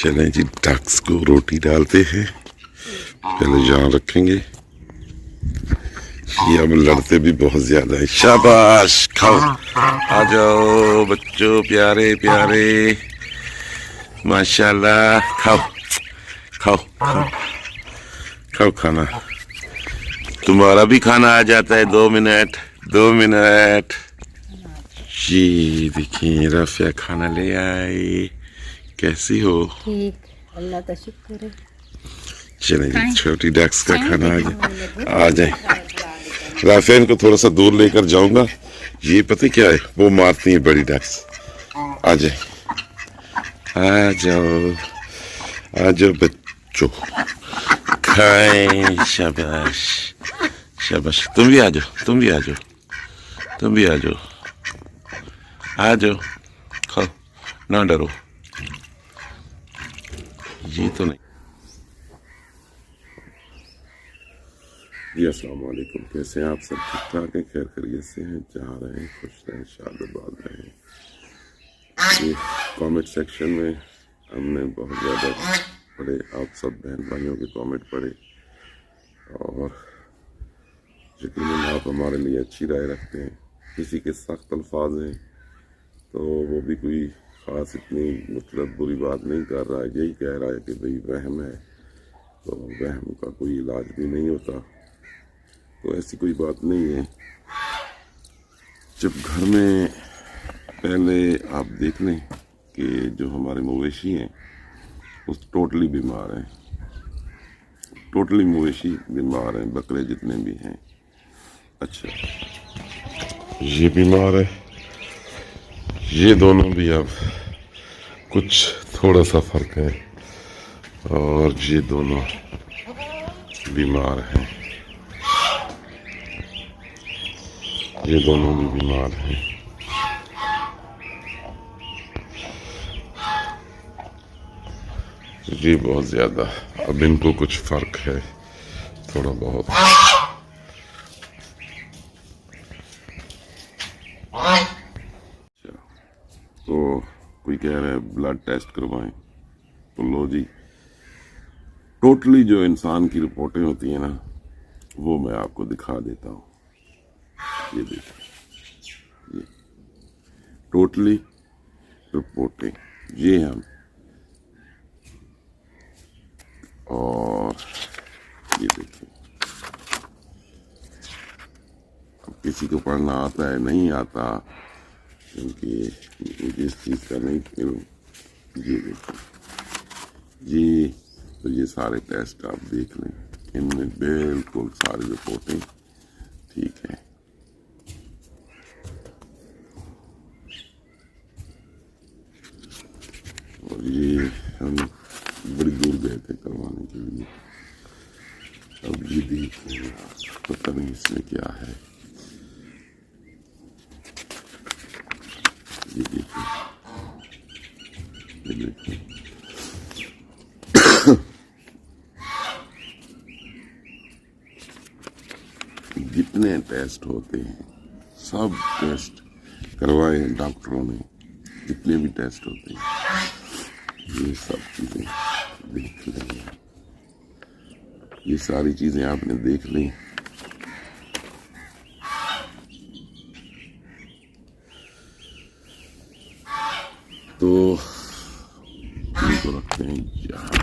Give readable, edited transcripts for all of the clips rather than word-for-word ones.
चलें जी, डक्स को रोटी डालते हैं, पहले यहाँ रखेंगे। ये अब लड़ते भी बहुत ज्यादा है। शाबाश, खाओ, आ जाओ बच्चों प्यारे प्यारे, माशाल्लाह। खाओ खाओ खाओ खाओ खाना। तुम्हारा भी खाना आ जाता है। 2 मिनट। जी देखिए, रफिया खाना ले आई। कैसी हो? ठीक, अल्लाह का शुक्र है। चले जी, छोटी डक्स का खाना आ जाए। राफिया इनको थोड़ा सा दूर लेकर जाऊंगा। ये पता क्या है, वो मारती है बड़ी डक्स। आ जाए, आ जाओ आ जाओ बच्चों, खाएं। शाबाश शाबाश, तुम भी आ जाओ, तुम भी आ जाओ, तुम भी आ जाओ, आ जाओ, खाओ, ना डरो। ये तो नहीं। जी अस्सलाम वालेकुम, कैसे हैं आप सब? ठीक ठाक हैं, खैर खैरियत से हैं, जहाँ रहें खुश रहें, शादाबाद रहें। ये कमेंट सेक्शन में हमने बहुत ज़्यादा पढ़े, आप सब बहन भाइयों के कमेंट पढ़े, और यकीनन आप हमारे लिए अच्छी राय रखते हैं। किसी के सख्त अल्फाज हैं तो वो भी कोई ख़ास इतनी मतलब बुरी बात नहीं कर रहा है, यही कह रहा है कि भाई वहम है, तो वहम का कोई इलाज भी नहीं होता। तो ऐसी कोई बात नहीं है। जब घर में पहले आप देख लें कि जो हमारे मवेशी हैं वो टोटली बीमार हैं, टोटली मवेशी बीमार हैं, बकरे जितने भी हैं। अच्छा, ये बीमार है, ये दोनों भी अब कुछ थोड़ा सा फर्क है, और ये दोनों बीमार हैं, ये दोनों भी बीमार हैं। जी बहुत ज़्यादा, अब इनको कुछ फ़र्क है थोड़ा बहुत। तो कोई कह रहा है ब्लड टेस्ट करवाएं, तो लो जी, टोटली जो इंसान की रिपोर्टें होती हैं ना, वो मैं आपको दिखा देता हूँ। ये देखिए, ये टोटली रिपोर्टें ये हम, और ये देखिए, अब किसी को पढ़ना आता है नहीं आता, क्योंकि मुझे इस चीज़ का नहीं इल्म। ये देखिए, ये तो ये सारे टेस्ट आप देख लें, इनमें बिल्कुल सारी रिपोर्टें ठीक है। और ये हम बड़ी दूर गए थे करवाने के लिए। अब ये देखिए, पता नहीं इसमें क्या है। ये देखिए, ये देखिए, जितने टेस्ट होते हैं सब टेस्ट करवाए डॉक्टरों ने, जितने भी टेस्ट होते हैं ये सब चीज़ें देख लें। ये सारी चीज़ें आपने देख ली। तो इनको रखते हैं यहाँ।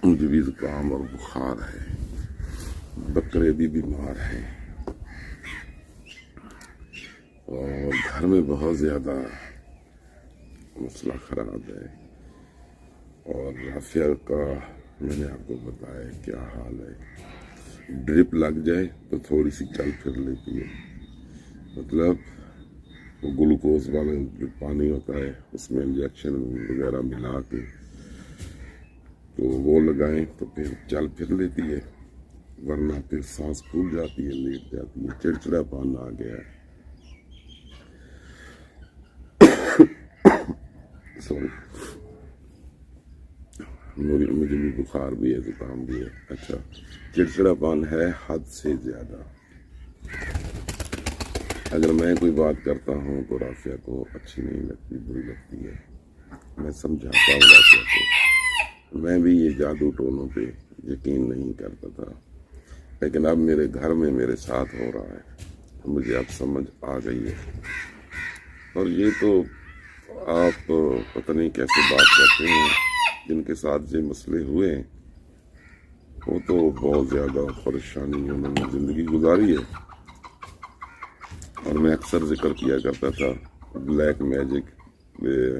उनकी भी जुकाम और बुखार है, बकरे भी बीमार हैं, और घर में बहुत ज़्यादा मसला ख़राब है। और राफिया का मैंने आपको बताया क्या हाल है। ड्रिप लग जाए तो थोड़ी सी चल फिर लेती है, मतलब वो ग्लूकोज वाला जो पानी होता है उसमें इंजेक्शन वगैरह मिला के तो वो लगाएं तो फिर चल फिर लेती है, वरना फिर सांस फूल जाती है, लेट जाती है, चिड़चिड़ापन आ गया है। सॉरी, मुझे भी बुखार भी है, जुकाम भी है। अच्छा, चिड़चिड़ापन है हद से ज़्यादा। अगर मैं कोई बात करता हूँ तो राफिया को अच्छी नहीं लगती, बुरी लगती है। میں سمجھاتا ہوں رافیہ کو. میں بھی یہ جادو ٹونوں پہ یقین نہیں کرتا تھا، لیکن اب میرے گھر میں میرے ساتھ ہو رہا ہے، مجھے اب سمجھ آ گئی ہے. اور یہ تو آپ پتہ نہیں کیسے بات کرتے ہیں، جن کے ساتھ یہ مسئلے ہوئے ہیں وہ تو بہت زیادہ پریشانی انہوں نے زندگی گزاری ہے. اور میں اکثر ذکر کیا کرتا تھا بلیک میجک،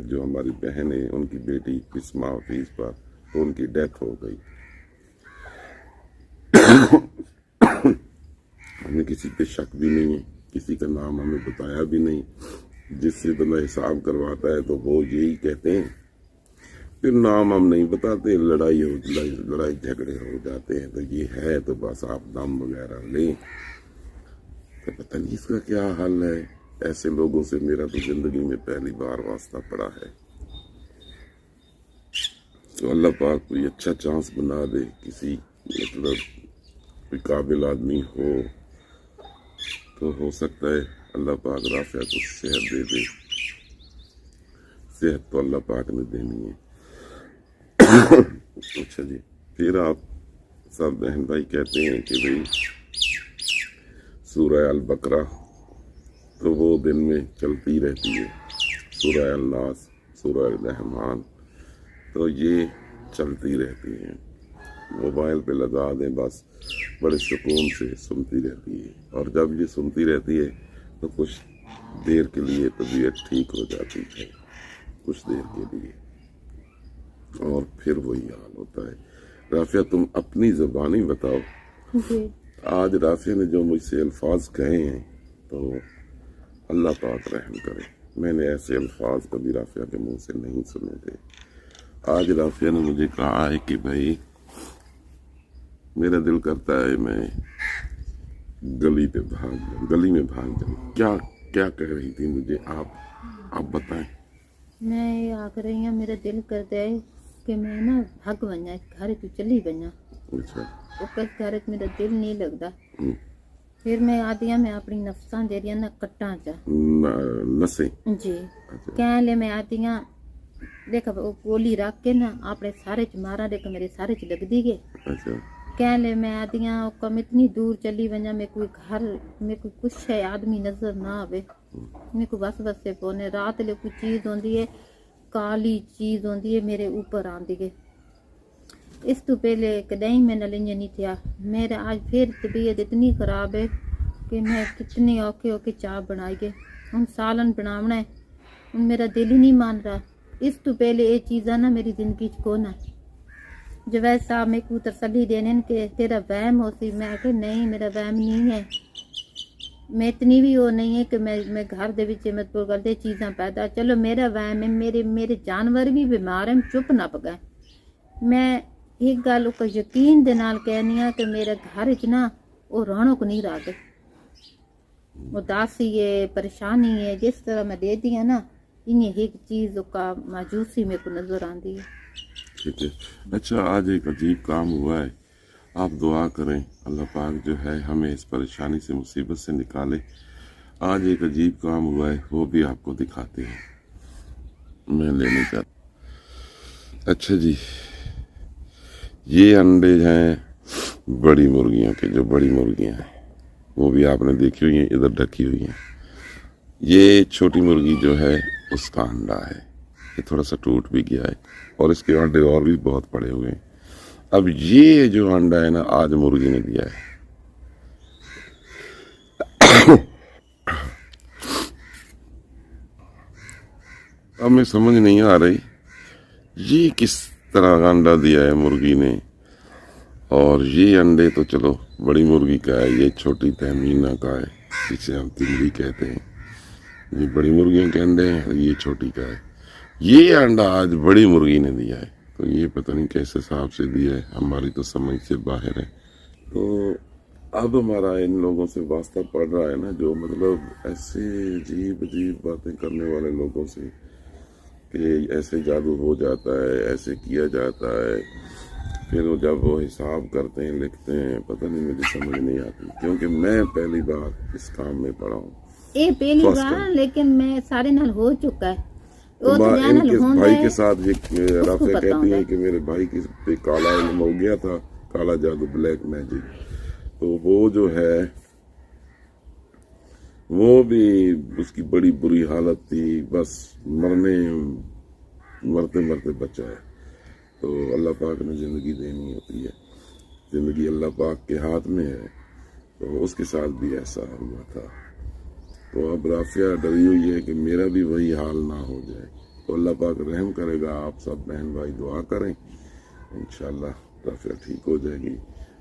جو ہماری بہن ہے ان کی بیٹی بسما حفیظ پر، تو ان کی ڈیتھ ہو گئی. ہمیں کسی پہ شک بھی نہیں ہے، کسی کا نام ہمیں بتایا بھی نہیں. جس سے بندہ حساب کرواتا ہے تو وہ یہی کہتے ہیں، پھر نام ہم نہیں بتاتے، لڑائی جھگڑے ہو جاتے ہیں. تو یہ ہے تو بس آپ دم وغیرہ لیں. تو پتہ نہیں اس کا کیا حل ہے. ایسے لوگوں سے میرا تو زندگی میں پہلی بار واسطہ پڑا ہے. تو اللہ پاک کوئی اچھا چانس بنا دے، کسی مطلب کوئی قابل آدمی ہو تو ہو سکتا ہے اللہ پاک رافیہ کو صحت دے دے. صحت تو اللہ پاک نے دینی ہے. اچھا جی، پھر آپ سب بہن بھائی کہتے ہیں کہ بھئی سورہ البقرہ تو وہ دن میں چلتی رہتی ہے، سورہ الناس، سورہ الرحمن تو یہ چلتی رہتی ہیں. موبائل پہ لگا دیں بس، بڑے سکون سے سنتی رہتی ہے. اور جب یہ سنتی رہتی ہے تو کچھ دیر کے لیے طبیعت ٹھیک ہو جاتی ہے، کچھ دیر کے لیے، اور پھر وہی حال ہوتا ہے. رافیہ تم اپنی زبانی بتاؤ. جی آج رافیہ نے جو مجھ سے الفاظ کہے ہیں تو اللہ پاک رحم کرے. میں نے ایسے الفاظ کبھی رافیہ کے منہ سے نہیں سنے تھے. آج رافیہ نے مجھے کہا ہے کہ بھائی میرا دل کرتا ہے میں گلی میں بھاگ جاؤں. کیا کہہ رہی تھی مجھے آپ بتائیں. میں یہ آکھ رہی ہوں، میرا دل کرتا ہے کہ میں نا بھگ بنیا گھر تو چلی بنیا. اچھا. اوپر گھر میرا دل نہیں لگتا. پھر میں آتی ہوں، میں اپنی نفساں جہاں نا کٹاں چا نسیں. جی کہہ لے میں آتی ہوں، دیکھا وہ گولی رکھ کے نا اپنے سارے چ مارا، دیکھا میرے سارے چ لگ دی گئے. اچھا. کہہ لے میں آتی ہوں کم اتنی دور چلی بنیا، میں کوئی گھر میں کوئی کچھ ہے آدمی نظر نہ آوے. میں کو بس سے پونے رات لے کوئی چیز ہوندی ہے، کالی چیز ہوندی ہے میرے اوپر آندی ہے. اس تو پہلے کدیں میں نلنج نہیں تھیا. میرا آج پھر طبیعت اتنی خراب ہے کہ میں کتنے اوکھے چاہ بنائی گئے. ہن سالن بناونا ہے، ہن میرا دل ہی نہیں مان رہا. اس تو پہلے یہ چیزاں نا میری زندگی چ کون ہے. جوید صاحب میں کو تسلی دینے کہ تیرا وہم ہو سی. میں کہ نہیں میرا وہم نہیں ہے. میں اتنی بھی وہ نہیں ہے کہ میں گھر دے وچ مطلب کرتے چیزاں پیدا. چلو میرا وہم ہے، میرے جانور بھی بیمار ہیں، چپ نہ پگائے. میں ایک گل کو یقین دے نال کہنی ہاں کہ میرے گھر وچ نا وہ رونق نہیں رہ گئی. اداسی ہے، پریشانی ہے، جس طرح میں دے دی نا انہیں ایک چیز کا ماجوسی میرے کو نظر آندی ہے. ٹھیک ہے. اچھا، آج ایک عجیب کام ہوا ہے. آپ دعا کریں اللہ پاک جو ہے ہمیں اس پریشانی سے، مصیبت سے نکالے. آج ایک عجیب کام ہوا ہے، وہ بھی آپ کو دکھاتے ہیں. میں لینے چاہتا. اچھا جی، یہ انڈے ہیں بڑی مرغیوں کے، جو بڑی مرغیاں ہیں وہ بھی آپ نے دیکھی ہوئی ہیں، ادھر ڈھکی ہوئی ہیں. یہ چھوٹی مرغی جو ہے اس کا انڈا ہے، یہ تھوڑا سا ٹوٹ بھی گیا ہے، اور اس کے انڈے اور بھی بہت پڑے ہوئے ہیں. اب یہ جو انڈا ہے نا آج مرغی نے دیا ہے. اب میں سمجھ نہیں آ رہی یہ کس طرح انڈا دیا ہے مرغی نے. اور یہ انڈے تو چلو بڑی مرغی کا ہے، یہ چھوٹی تہمینہ کا ہے جسے ہم تمری کہتے ہیں. یہ بڑی مرغیوں کے انڈے ہیں، یہ چھوٹی کا ہے. یہ انڈا آج بڑی مرغی نے دیا ہے. تو یہ پتہ نہیں کیسے حساب سے دیا ہے، ہماری تو سمجھ سے باہر ہے. تو اب ہمارا ان لوگوں سے واسطہ پڑ رہا ہے نا، جو مطلب ایسے عجیب باتیں کرنے والے لوگوں سے کہ ایسے جادو ہو جاتا ہے، ایسے کیا جاتا ہے. پھر وہ جب وہ حساب کرتے ہیں، لکھتے ہیں، پتہ نہیں مجھے سمجھ نہیں آتی، کیونکہ میں پہلی بار اس کام میں پڑا ہوں. یہ پہلی بار، لیکن میں سارے نال ہو چکا ہے. وہ تو جانا इनके होता भाई है के साथ ये राफिया पता कहती होगा। है कि मेरे भाई की पे काला इल्म हो गया था, काला जादू, ब्लैक मैजिक। तो वो जो है वो भी उसकी बड़ी बुरी हालत थी, बस मरते मरते बचा है। तो अल्लाह पाक ने जिंदगी देनी होती है, जिंदगी अल्लाह पाक के हाथ में है। तो उसके साथ भी ऐसा हुआ था। तो अब राफिया डरी हुई है कि मेरा भी वही हाल ना हो जाए। तो अल्लाह पाक रहम करेगा, आप सब बहन भाई दुआ करें, इंशाल्लाह राफिया ठीक हो जाएगी।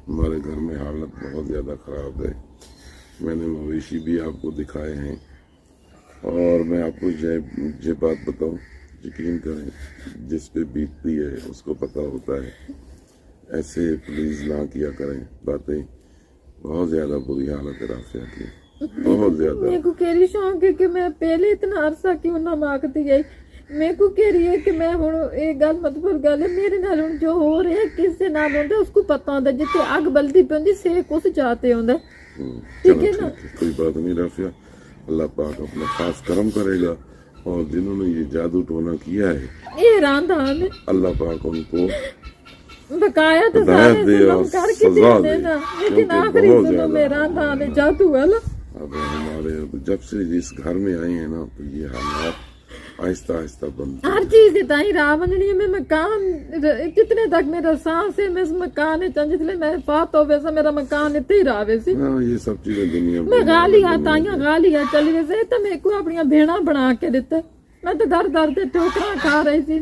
हमारे घर में हालत बहुत ज़्यादा ख़राब है, मैंने मवेशी भी आपको दिखाए हैं। और मैं आपको ये बात बताऊं, यकीन करें, जिस पे बीतती है उसको पता होता है। ऐसे प्लीज़ ना किया करें बातें, बहुत ज़्यादा बुरी हालत है राफिया की, बहुत ज़्यादा। मेरे को कह रही शौक है कि मैं पहले इतना अरसा क्यों ना मांगती गई। मेरे को कह रही है कि मैं हुण एक गल मतलब गल है मेरे नाल हुण जो हो रहा है किसी नाल होंदा उसको पता होंदा, जिथे अग बलदी पौंदी सेक उस जाते होंदा। ठीक है ना, कोई बात नहीं राफिया, अल्लाह पाक अपना खास करम करेगा। और जिन्होंने ये जादू टोना किया है ये रांधा ने अल्लाह पाक उनको बकाया तो हिदायत सारे दे और जुल्म करके सजा दे दे, देना, लेकिन क्योंकि आखिरी बहुत जुल्म में ज्यादा रांधा ने जादू वाला। अब हमारे जब से इस घर में आए हैं ना, तो ये हालात आहिस्ता आहिस्ता बनते हर चीज के ताई राह बननी है। मैं मकान जितने तक मेरा सांस है मैं इस मकान है जितने मैं फात हो वैसा मेरा मकान इतने ही रहा सी। हाँ, ये सब चीजें दुनिया मैं गालियां ताइयां गालियां चली वैसे तो मेरे को अपनी भेड़ा बना के दिता। मैं तो दर दर से ठोकरा खा रही थी।